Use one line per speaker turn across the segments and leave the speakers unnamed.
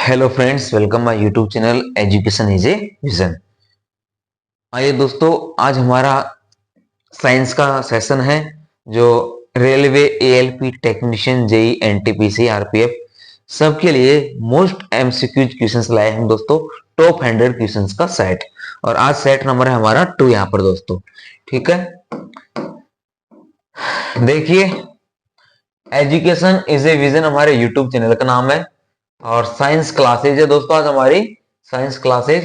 Hello friends, welcome my YouTube channel education is a vision. आइए दोस्तों, आज हमारा साइंस का सेशन है जो railway, ALP technician, JE, NTPC, RPF सबके लिए मोस्ट एमसीक्यूज क्वेश्चंस लाए हैं दोस्तों। टॉप 100 क्वेश्चंस का सेट, और आज सेट नंबर है हमारा 2 यहाँ पर दोस्तों। ठीक है, देखिए, एजुकेशन इज ए विजन हमारे यूट्यूब चैनल का नाम है और साइंस क्लासेज है दोस्तों। आज हमारी साइंस क्लासेज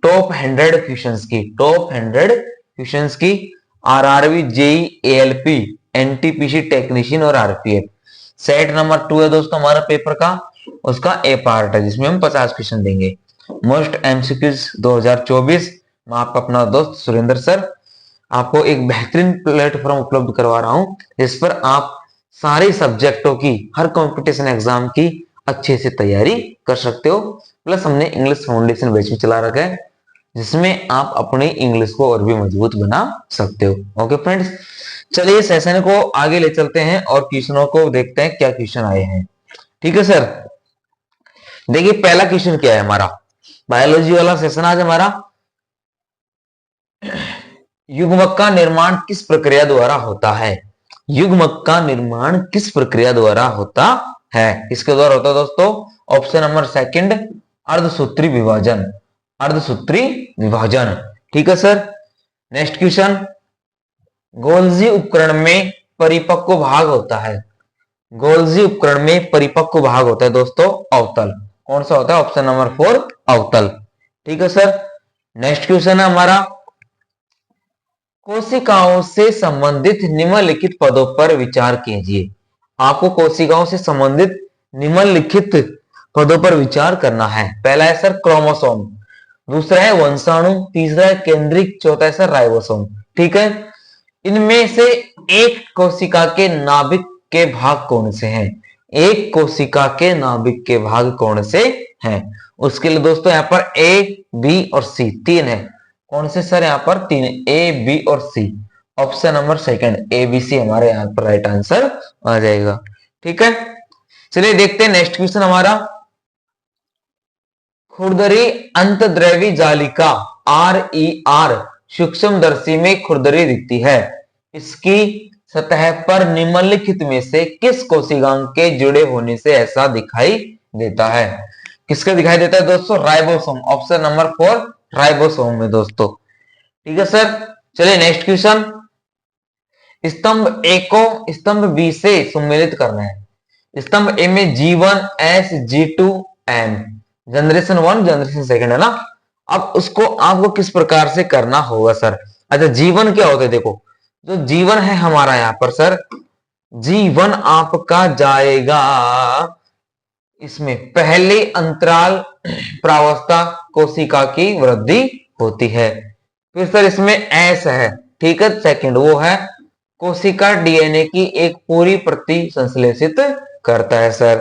टॉप 100 क्वेश्चंस की, टॉप 100 क्वेश्चंस की RRB, JE, ALP, NTPC technician और आरपीएफ। सेट नंबर 2 है दोस्तों हमारा पेपर का, उसका ए पार्ट है जिसमें हम 50 क्वेश्चन देंगे। Most MCQs 2024। मैं आपका अपना दोस्त सुरेंद्र सर आपको एक बेहतरीन प्लेटफॉर्म उपलब्ध करवा रहा हूं जिस पर आप सारे सब्जेक्टों की, हर कंपटीशन एग्जाम की अच्छे से तैयारी कर सकते हो। प्लस हमने इंग्लिश फाउंडेशन बैच भी चला रखा है जिसमें आप अपनी इंग्लिश को और भी मजबूत बना सकते हो। ओके फ्रेंड्स, चलिए सेशन को आगे ले चलते हैं और क्वेश्चनों को देखते हैं क्या क्वेश्चन आए हैं। ठीक है सर, देखिए पहला क्वेश्चन क्या है हमारा, बायोलॉजी वाला सेशन आज हमारा। युग्मक का निर्माण किस प्रक्रिया द्वारा होता है? युग्मक का निर्माण किस प्रक्रिया द्वारा होता है? किसके द्वारा होता है दोस्तों? ऑप्शन नंबर सेकंड, अर्धसूत्री विभाजन। अर्धसूत्री विभाजन। ठीक है सर, नेक्स्ट क्वेश्चन, गोल्जी उपकरण में परिपक्व भाग होता है। गोल्जी उपकरण में परिपक्व भाग होता है दोस्तों अवतल। कौन सा होता है? ऑप्शन नंबर 4 अवतल। ठीक है सर, नेक्स्ट क्वेश्चन है हमारा, कोशिकाओं से संबंधित निम्नलिखित पदों पर विचार कीजिए। आपको कोशिकाओं से संबंधित निम्नलिखित पदों पर विचार करना है। पहला है सर क्रोमोसोम, दूसरा है वंशाणु, तीसरा है केंद्रिक, चौथा है सर राइबोसोम। ठीक है, इनमें से एक कोशिका के नाभिक के भाग कौन से हैं? एक कोशिका के नाभिक के भाग कौन से हैं? उसके लिए दोस्तों यहाँ पर ए, बी और सी तीन है। कौन से सर? यहाँ पर तीन, ए, बी और C. Option number second A, B, C हमारे यहाँ पर राइट आंसर आ जाएगा। ठीक है, चलिए देखते हैं नेक्स्ट क्वेश्चन हमारा, खुरदरी अंतर्द्रव्यी जालिका RER सूक्ष्मदर्शी में खुरदरी दिखती है। इसकी सतह पर निम्नलिखित में से किस कोशिकांग के जुड़े होने से ऐसा दिखाई देता है? किसका दिखाई देता है दोस्तों? राइबोसोम। ऑप्शन नंबर 4 राइबोसोम में दोस्तों। ठीक है सर, चलिए नेक्स्ट क्वेश्चन, स्तंभ ए को स्तंभ बी से सम्मिलित करना है। स्तंभ ए में G1S G2M, generation 1 generation second है ना। अब उसको आपको किस प्रकार से करना होगा सर? अच्छा, G1 क्या होता है? देखो, जो G1 है हमारा यहाँ पर सर, G1 आपका जाएगा इसमें पहले अंतराल प्रावस्था कोशिका की वृद्धि होती है। फिर सर इसमें एस है, ठीक है, सेकंड वो है कोशिका डीएनए की एक पूरी प्रति संश्लेषित करता है सर।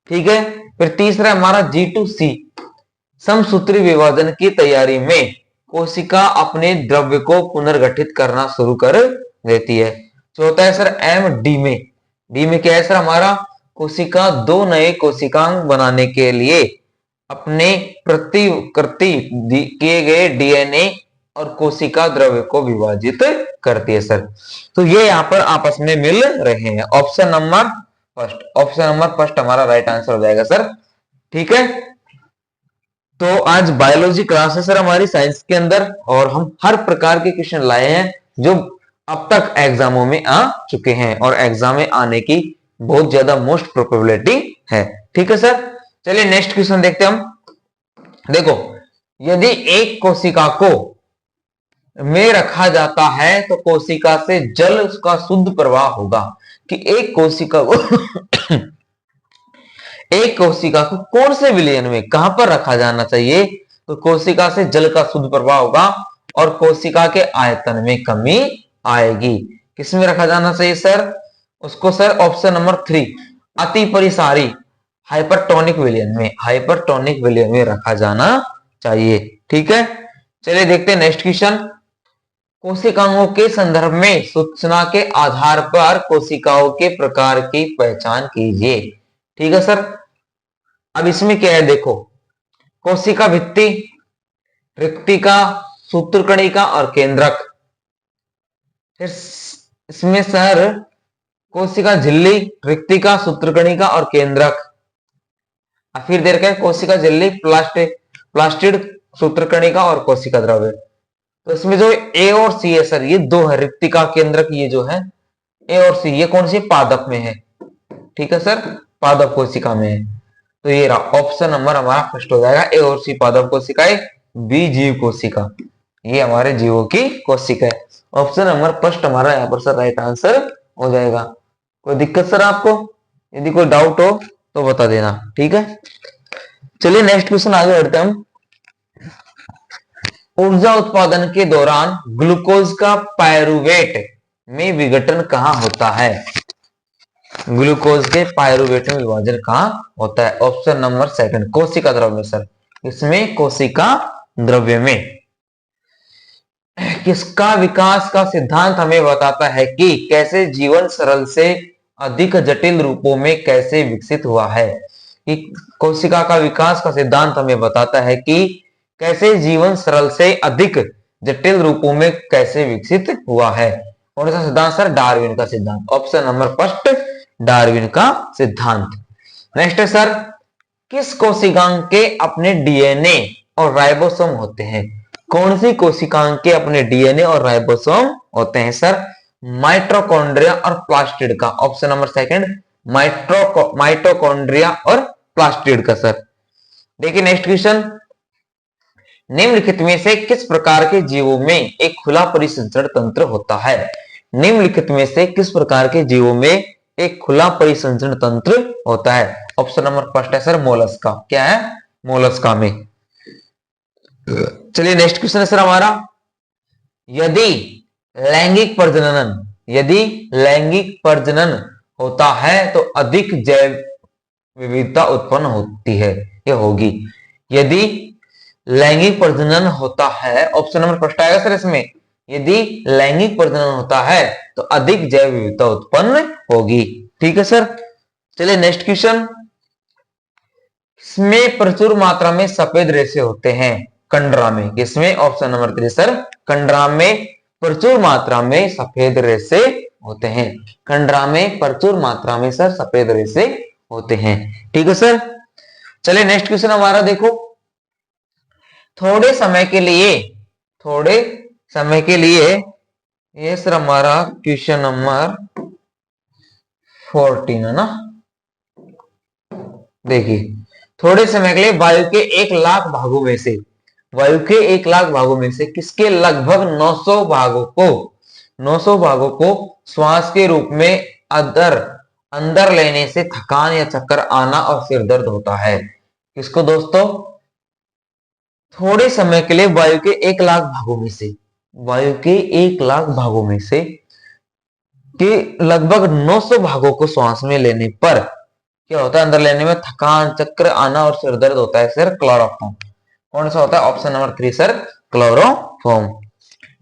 ठीक है, फिर तीसरा हमारा G2C, समसूत्री विभाजन की तैयारी में कोशिका अपने द्रव्य को पुनर्गठित करना शुरू कर देती है। चौथा है सर MD में, डी में क्या है सर हमारा, कोशिका दो नए कोशिकांग बनाने के लिए अपने प्रतिकृति किए गए डीएनए और कोशिका द्रव्य को विभाजित करती है सर। तो ये यहाँ पर आपस में मिल रहे हैं। Option number first, option number first हमारा राइट आंसर हो जाएगा सर। ठीक है, तो आज बायोलॉजी क्लास है सर हमारी साइंस के अंदर, और हम हर प्रकार के क्वेश्चन लाए हैं जो अब तक एग्जामों में आ चुके हैं और एग्जाम में आने की बहुत ज्यादा मोस्ट प्रोबेबिलिटी है। ठीक है सर, चलिए नेक्स्ट क्वेश्चन देखते हैं हम। देखो, यदि एक कोशिका को में रखा जाता है तो कोशिका से जल का शुद्ध प्रवाह होगा। कि एक कोशिका को एक कोशिका को कौन से विलयन में कहां पर रखा जाना चाहिए? तो कोशिका से जल का शुद्ध प्रवाह होगा और कोशिका के आयतन में कमी आएगी। किसमें रखा जाना चाहिए सर? उसको सर ऑप्शन नंबर 3 अति परिसारी हाइपरटोनिक विलयन में, हाइपरटोनिक विलयन में रखा जाना चाहिए। ठीक है, चलिए देखते हैं नेक्स्ट क्वेश्चन, कोशिकाओं के संदर्भ में सूचना के आधार पर कोशिकाओं के प्रकार की पहचान कीजिए। ठीक है सर, अब इसमें क्या है देखो, कोशिका भित्ति, रिक्तिका, सूत्रकणिका और केंद्रक। फिर इसमें सर कोशिका झिल्ली, रिक्तिका, सूत्रकणिका और केंद्रक। फिर दे रखा है कोशिका झिल्ली, प्लास्टिड, सूत्रकणिका और कोशिका द्रव्य। तो इसमें जो ए और सी है सर, ये दो है, रिक्तिका, केंद्रक, ये जो है ए और सी, ये कौन सी पादप में है? ठीक है सर, पादप कोशिका में है। तो ये रहा ऑप्शन नंबर हमारा फर्स्ट हो जाएगा, ए और सी पादप कोशिकाएं, बी जीव कोशिका, ये हमारे जीवों की कोशिका है। ऑप्शन नंबर फर्स्ट हमारा यहाँ पर सर राइट आंसर हो जाएगा। कोई दिक्कत सर आपको? यदि कोई डाउट हो तो बता देना, ठीक है। चलिए नेक्स्ट क्वेश्चन आगे बढ़ते हैं हम। ऊर्जा उत्पादन के दौरान ग्लूकोज का पायरुवेट में विघटन कहां होता है? ग्लूकोज के पायरुवेट में विभाजन कहां होता है? ऑप्शन नंबर सेकंड, कोशिका द्रव्य में सर। इसमें कोशिका द्रव्य में। किसका विकास का सिद्धांत हमें बताता है कि कैसे जीवन सरल से अधिक जटिल रूपों में कैसे विकसित हुआ है? कि कोशिका का विकास का सिद्धांत हमें बताता है कि कैसे जीवन सरल से अधिक जटिल रूपों में कैसे विकसित हुआ है। कौन सा सिद्धांत सर? डार्विन का सिद्धांत। ऑप्शन नंबर फर्स्ट, डार्विन का सिद्धांत। नेक्स्ट है सर, किस कोशिकांग के अपने डीएनए और राइबोसोम होते हैं? कौन सी कोशिकांग के अपने डीएनए और राइबोसोम होते हैं सर? माइटोकॉन्ड्रिया और प्लास्टिड का। ऑप्शन नंबर सेकंड, माइटोकॉन्ड्रिया और प्लास्टिड का सर। देखिए नेक्स्ट क्वेश्चन, निम्नलिखित में से किस प्रकार के जीवों में एक खुला परिसंचरण तंत्र होता है? निम्नलिखित में से किस प्रकार के जीवों में एक खुला परिसंचरण तंत्र होता है? ऑप्शन नंबर फर्स्ट है सर मोलस्का। क्या है? मोलस्का में। चलिए नेक्स्ट क्वेश्चन है सर हमारा, यदि लैंगिक प्रजनन होता है तो अधिक जैव विविधता उत्पन्न होती है या होगी? यदि लैंगिक प्रजनन होता है, ऑप्शन नंबर फर्स्ट आएगा सर इसमें, यदि लैंगिक प्रजनन होता है तो अधिक जैव विविधता उत्पन्न होगी। ठीक है सर। चलिए नेक्स्ट क्वेश्चन, इसमें प्रचुर मात्रा में सफेद रेशे होते हैं कंडरा में? किसमें? ऑप्शन नंबर 3 सर, कंडरा में प्रचुर मात्रा में सफेद रेशे होते हैं। कंडरा में प्रचुर मात्रा में सर सफेद रेशे होते हैं। ठीक है सर। चलिए नेक्स्ट क्वेश्चन हमारा देखो, थोड़े समय के लिए ये सर हमारा क्वेश्चन नंबर 14 है ना। देखिए, थोड़े समय के लिए वायु के 1,00,000 भागों में से किसके लगभग 900 भागों को श्वास के रूप में अंदर लेने से थकान या चक्कर आना और सिर दर्द होता है? किसको दोस्तों? थोड़े समय के लिए वायु के 1,00,000 भागों में से के लगभग 900 भागों को श्वास में लेने पर क्या होता है? अंदर लेने में थकान, चक्कर आना और सिर दर्द होता है सर। क्लोरोफॉर्म। कौन सा होता है? Option number 3 sir, chloroform.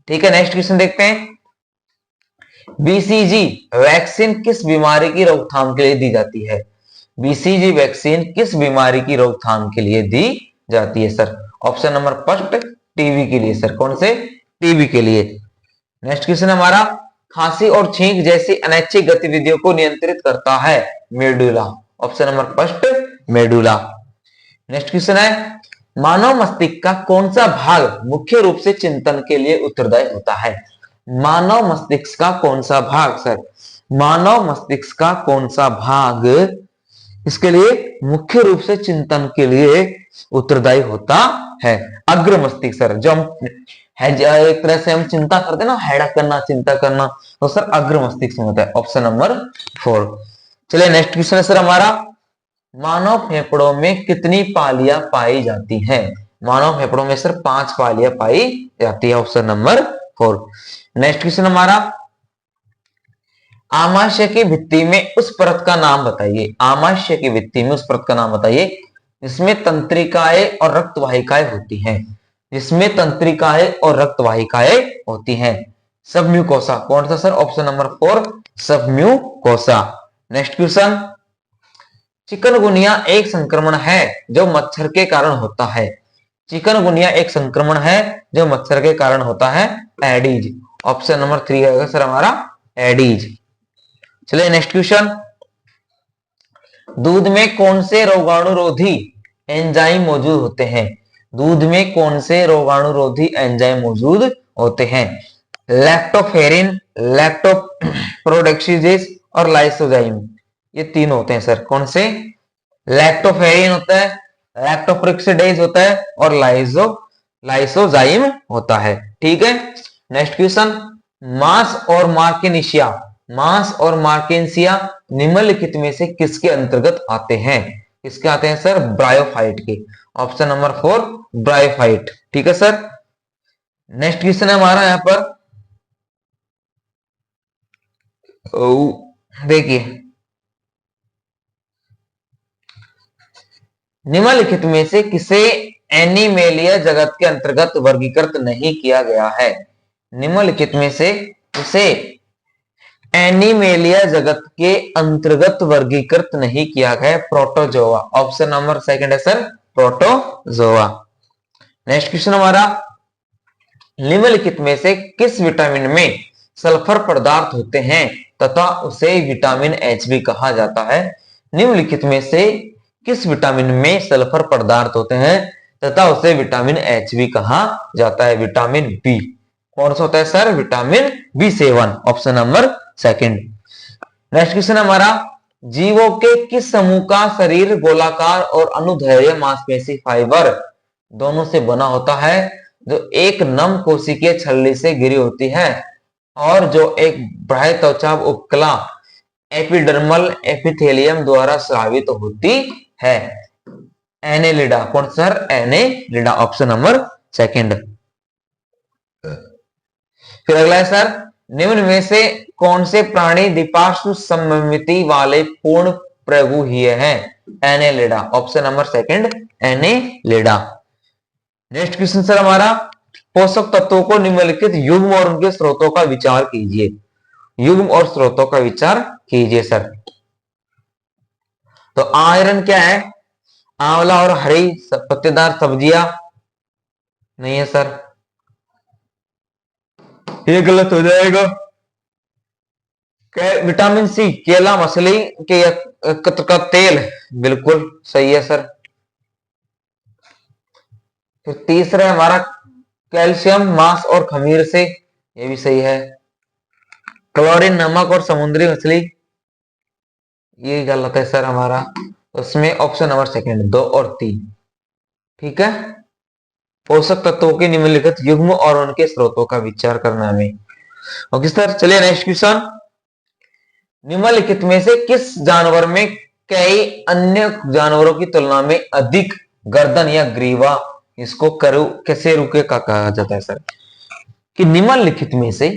ठीक है, नेक्स्ट क्वेश्चन देखते हैं, बीसीजी वैक्सीन किस बीमारी की रोकथाम के लिए दी जाती है? बीसीजी वैक्सीन किस बीमारी की रोकथाम के लिए दी जाती है sir? Option number first, TB के लिए सर। कौन से? टीबी के लिए। नेक्स्ट क्वेश्चन हमारा, खांसी और छींक जैसी अनैच्छिक गतिविधियों को नियंत्रित करता है medulla. Option number first, medulla. Next question है, मानव मस्तिष्क का कौन सा भाग मुख्य रूप से चिंतन के लिए उत्तरदायी होता है? मानव मस्तिष्क का कौन सा भाग सर? मानव मस्तिष्क का कौन सा भाग इसके लिए मुख्य रूप से चिंतन के लिए उत्तरदायी होता है? अग्र मस्तिष्क सर। जो हम एक तरह से हम चिंता करते हैं ना, हेडक करना, चिंता करना, तो सर अग्र मस्तिष्क में होता है। Option number 4। चलिए नेक्स्ट क्वेश्चन है सर हमारा, मानव फेफड़ों में कितनी पालियां पाई जाती हैं? मानव फेफड़ों में सर 5 पालियां पाई जाती है। Option number 4। नेक्स्ट क्वेश्चन हमारा, आमाशय की भित्ति में उस परत का नाम बताइए। आमाशय की भित्ति में उस परत का नाम बताइए जिसमें तंत्रिकाएं और रक्तवाहिकाएं होती हैं। जिसमें तंत्रिकाएं और रक्तवाहिकाएं होती हैं। सबम्यूकोसा। कौन सा sir? Option number 4, submucosa. Next question, chikungunya एक संक्रमण है जो मच्छर के कारण होता है। चिकनगुनिया एक संक्रमण है जो मच्छर के कारण होता है, एडीज। ऑप्शन नंबर 3 आएगा सर हमारा एडीज। चलिए नेक्स्ट क्वेश्चन, दूध में कौन से रोगाणुरोधी एंजाइम मौजूद होते हैं? दूध में कौन से रोगाणुरोधी एंजाइम मौजूद होते हैं? लैक्टोफेरिन, लैक्टोप्रोडेक्सीजेस और लाइसोजाइम, ये तीन होते हैं सर। कौन से? लैक्टोफेरिन होता है, लैक्टोप्रोडेक्सीडेज होता है और लाइसोजाइम होता है। ठीक है। नेक्स्ट क्वेश्चन, मांस और मार्किनेशिया, मांस और मार्किनेशिया निम्नलिखित में से किसके अंतर्गत आते हैं? किसके आते हैं सर? ब्रायोफाइट के। Option number 4 bryophyte. ठीक है सर। नेक्स्ट क्वेश्चन है हमारा यहां पर, देखिए, निम्नलिखित में से किसे एनिमेलिया जगत के अंतर्गत वर्गीकृत नहीं किया गया है? निम्नलिखित में से किसे एनिमेलिया जगत के अंतर्गत वर्गीकृत नहीं किया गया? प्रोटोजोआ। ऑप्शन नंबर 2 है सर प्रोटोजोआ। नेक्स्ट क्वेश्चन हमारा, निम्नलिखित में से किस विटामिन में सल्फर पदार्थ होते हैं तथा उसे विटामिन एच भी कहा जाता है? निम्नलिखित में से किस विटामिन में सल्फर पदार्थ होते हैं तथा उसे विटामिन एच भी कहा जाता है? Vitamin B. कौन सा होता है sir? Vitamin B7। Option number 2। Next question हमारा, जीवों के किस समूह का शरीर गोलाकार और अनुदैर्ध्य मांसपेशी फाइबर दोनों से बना होता है, जो एक नम कोशिकीय छल्ली से घिरी होती है और जो एक बाह्य त्वचा उपकला एपिडर्मल एपिथेलियम द्वारा स्रावित होती है? एनेलिडा। कौन सर? एनेलिडा। Option number 2। फिर अगला है सर, निम्न में से कौन से प्राणी द्विपार्श्व सममिति वाले पूर्ण प्रगुहीय हैं? Annelida. Option number 2 Annelida. Next question sir हमारा, पोषक तत्वों को निम्नलिखित युग्म और उनके स्रोतों का विचार कीजिए। युग्म और स्रोतों का विचार कीजिए सर। तो आयरन क्या है? आंवला और हरी पत्तेदार सब्जियां नहीं है सर, ये गलत हो जाएगा। विटामिन सी, केला मछली के एकत्र का तेल, बिल्कुल सही है सर। फिर तीसरा है हमारा, कैल्शियम मांस और खमीर से, ये भी सही है। क्लोरीन नमक और समुद्री मछली, ये गलत है सर हमारा। उसमें ऑप्शन नंबर 2 और 3। ठीक है। पोषक तत्वों के निम्नलिखित युग्म और उनके स्रोतों का विचार करना हमें। Okay sir. चलिए नेक्स्ट क्वेश्चन, निम्नलिखित में से किस जानवर में कई अन्य जानवरों की तुलना में अधिक गर्दन या ग्रीवा, इसको कैसे रुके का कहा जाता है सर? कि निम्नलिखित में से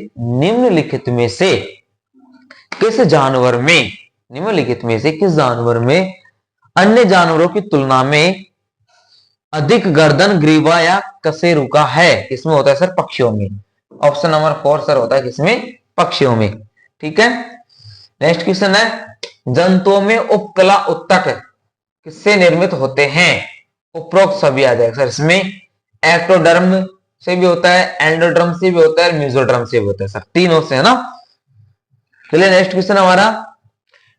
किस जानवर में, निम्नलिखित में से किस जानवर में अन्य जानवरों की तुलना में अधिक गर्दन, ग्रीवा या कशेरुका है? किसमें होता है सर? पक्षियों में। ऑप्शन नंबर 4 सर होता है किसमें? पक्षियों में। ठीक है। नेक्स्ट क्वेश्चन है, जंतुओं में उपकला उत्तक किससे निर्मित होते हैं? उपरोक्त सभी आ जाएगा सर इसमें। एक्टोडर्म से भी होता है, एंडोडर्म से भी होता है, मेसोडर्म से भी होता है सर, तीनों से है ना। चलिए नेक्स्ट क्वेश्चन हमारा,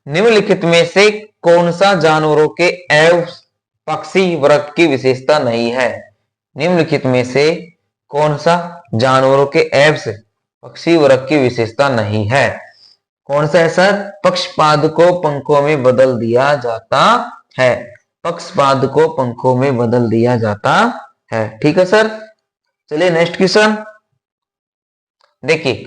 निम्नलिखित में से कौन सा जानवरों के एव्स पक्षी वर्ग की विशेषता नहीं है? निम्नलिखित में से कौन सा जानवरों के एव्स पक्षी वर्ग की विशेषता नहीं है? कौन सा है सर? पक्षपाद को पंखों में बदल दिया जाता है। पक्षपाद को पंखों में बदल दिया जाता है। ठीक है सर। चलिए नेक्स्ट क्वेश्चन देखिए,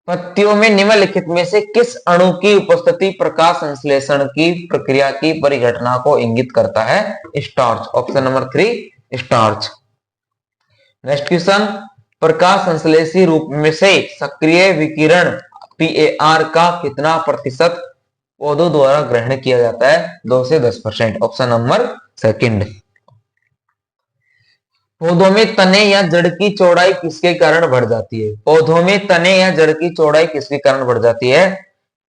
पत्तियों में निम्नलिखित में से किस अणु की उपस्थिति प्रकाश संश्लेषण की प्रक्रिया की परिघटना को इंगित करता है? Starch. Option number 3 starch. Next question, प्रकाश संश्लेषी रूप में से सक्रिय विकिरण PAR का कितना प्रतिशत पौधों द्वारा ग्रहण किया जाता है? 2 से 10%। Option number 2। पौधों में तने या जड़ की चौड़ाई किसके कारण बढ़ जाती है? पौधों में तने या जड़ की चौड़ाई किसके कारण बढ़ जाती है?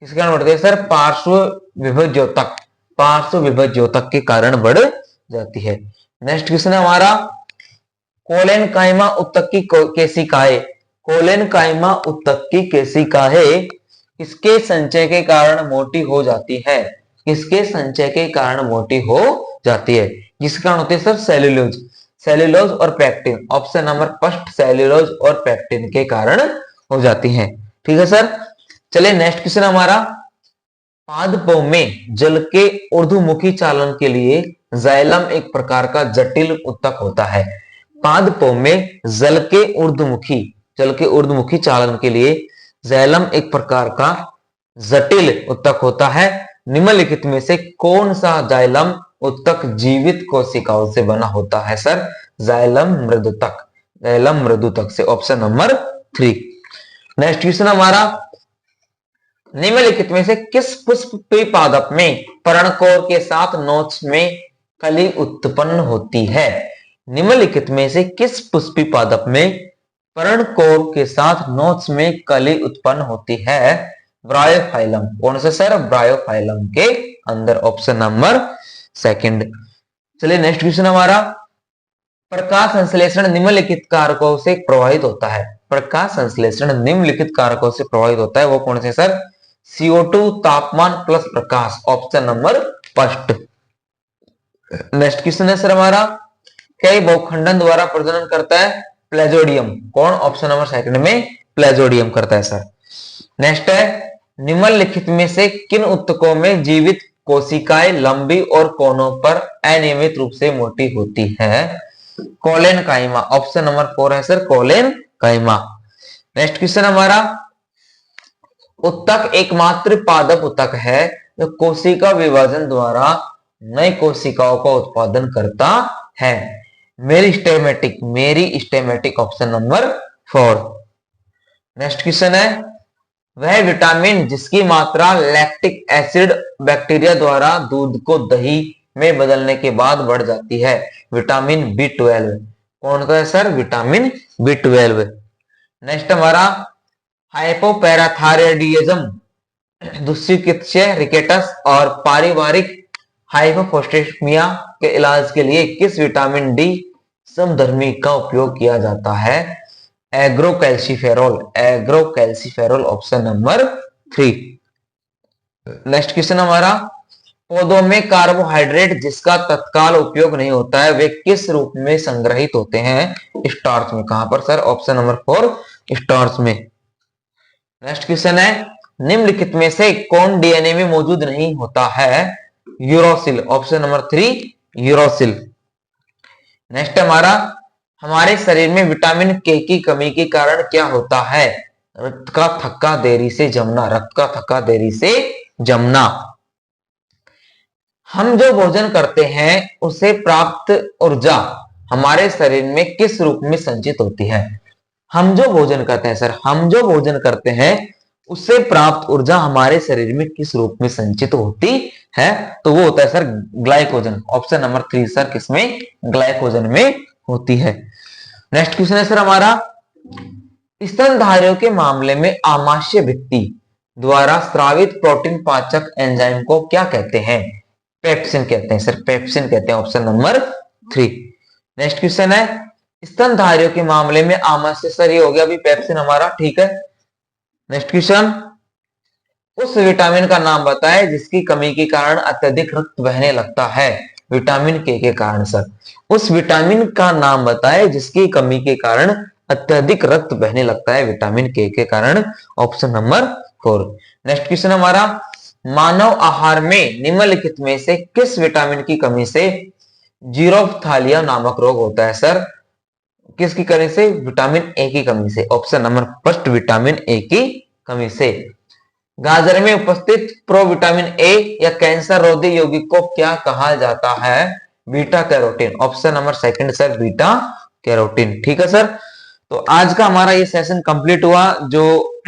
किसके कारण बढ़ती है सर? पार्श्व विभज्योतक। पार्श्व विभज्योतक के कारण बढ़ जाती है। नेक्स्ट क्वेश्चन है हमारा, कोलेनकाइमा उत्तक की केशिकाएं, कोलेनकाइमा उत्तक की केशिकाएं किसके संचय के कारण मोटी हो जाती है? किसके संचय के कारण मोटी हो जाती है? जिसके कारण होती है सर सेल्यूलोज, सेल्यूलोज और pectin. Option number first cellulose और पैक्टिन के कारण हो जाती है। ठीक है सर। चलिए नेक्स्ट क्वेश्चन हमारा, पादपों में जल के ऊर्ध्वमुखी चालन के लिए जाइलम एक प्रकार का जटिल उत्तक होता है। पादपों में जल के ऊर्ध्वमुखी चालन के लिए जाइलम एक प्रकार का जटिल उत्तक होता है। निम्नलिखित में से कौन सा जाइलम उत्तक जीवित कोशिकाओं से बना होता है सर? जाइलम मृदुतक, जाइलम मृदुतक से। Option number 3। नेक्स्ट क्वेश्चन हमारा, निम्नलिखित में से किस पुष्पी पादप में पर्णकोर के साथ नोच में कली उत्पन्न होती है? निम्नलिखित में से किस पुष्पी पादप में पर्णकोर के साथ नोच में कली उत्पन्न होती है? ब्रायोफाइलम। कौन से सर? ब्रायोफाइलम के अंदर। Option number 2। चलिए नेक्स्ट क्वेश्चन हमारा, प्रकाश संश्लेषण निम्नलिखित कारकों से प्रभावित होता है। प्रकाश संश्लेषण निम्नलिखित कारकों से प्रभावित होता है, वो कौन से सर? CO2, तापमान प्लस प्रकाश। Option number 1। नेक्स्ट क्वेश्चन है सर हमारा, कई बहुखंडन द्वारा प्रजनन करता है? प्लेजोडियम। कौन? ऑप्शन नंबर 2 में प्लेजोडियम करता है सर। नेक्स्ट है, निम्नलिखित में से किन उत्तकों में जीवित कोशिकाएं लंबी और कोनों पर अनियमित रूप से मोटी होती है? कोलेनकाइमा। ऑप्शन नंबर 4 है सर कोलेनकाइमा। नेक्स्ट क्वेश्चन हमारा, उत्तक एकमात्र पादप उत्तक है जो कोशिका विभाजन द्वारा नई कोशिकाओं का उत्पादन करता है। Meristematic. Option number 4। Next question है, वह विटामिन जिसकी मात्रा लैक्टिक एसिड बैक्टीरिया द्वारा दूध को दही में बदलने के बाद बढ़ जाती है? Vitamin B12। कौन का है सर? Vitamin B12। नेक्स्ट हमारा, हाइपोपैराथायरॉयडिज्म, दुष्चिकित्सीय रिकेटस और पारिवारिक हाइपोफोस्फेटेमिया के इलाज के लिए किस विटामिन डी समधर्मी का उपयोग किया जाता है? Ergocalciferol. Option number 3। Next question हमारा, पौधों में कार्बोहाइड्रेट जिसका तत्काल उपयोग नहीं होता है वे किस रूप में संग्रहित होते हैं? स्टार्च में। कहां पर सर? ऑप्शन नंबर 4 स्टार्च में। नेक्स्ट क्वेश्चन है, निम्नलिखित में से कौन डीएनए में मौजूद नहीं होता है? Uracil. Option number 3 uracil. Next हमारे शरीर में विटामिन के की कमी के कारण क्या होता है? रक्त का थक्का देरी से जमना। हम जो भोजन करते हैं उसे प्राप्त ऊर्जा हमारे शरीर में किस रूप में संचित होती है? हम जो भोजन करते हैं उससे प्राप्त ऊर्जा हमारे शरीर में किस रूप में संचित होती है? तो वो होता है sir glycogen. Option number 3 sir किसमें? ग्लाइकोजन में होती है। नेक्स्ट क्वेश्चन है सर हमारा, स्तनधारियों के मामले में आमाशय भित्ति द्वारा स्रावित प्रोटीन पाचक एंजाइम को क्या कहते हैं? पेप्सिन कहते हैं सर, पेप्सिन कहते हैं। Option number 3। नेक्स्ट क्वेश्चन है, स्तनधारियों के मामले में आमाशय, सर ये हो गया अभी पेप्सिन हमारा, ठीक है। नेक्स्ट क्वेश्चन, उस विटामिन का नाम बताएं जिसकी कमी के कारण अत्यधिक रक्त बहने लगता है? विटामिन के कारण सर। उस विटामिन का नाम बताएं जिसकी कमी के कारण अत्यधिक रक्त बहने लगता है? विटामिन के कारण। Option number 4। नेक्स्ट क्वेश्चन हमारा, मानव आहार में निम्नलिखित में से किस विटामिन की कमी से जीरोफ्थालिया नामक रोग होता है सर? किसकी कमी से? विटामिन ए की कमी से। ऑप्शन नंबर 1 विटामिन ए की कमी से। गाजर में उपस्थित प्रोविटामिन ए या कैंसर रोधी यौगिक को क्या कहा जाता है? Beta carotene. Option number 2 sir beta carotene. ठीक है सर, तो आज का हमारा ये सेशन कंप्लीट हुआ। जो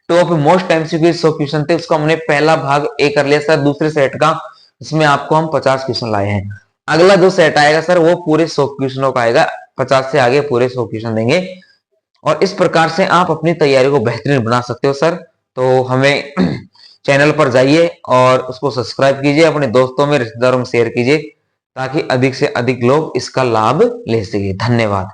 टॉप मोस्ट एमसीक्यू 100 क्वेश्चन थे उसका हमने पहला भाग ए कर लिया सर, दूसरे सेट का, इसमें आपको हम 50 क्वेश्चन लाए हैं। अगला जो सेट आएगा सर वो पूरे 100 क्वेश्चनों का आएगा, 50 से आगे पूरे 100 क्वेश्चन देंगे और इस प्रकार से आप अपनी तैयारी को बेहतरीन बना सकते हो सर। तो हमें चैनल पर जाइए और उसको सब्सक्राइब कीजिए, अपने दोस्तों में, रिश्तेदारों में शेयर कीजिए ताकि अधिक से अधिक लोग इसका लाभ ले सके। धन्यवाद।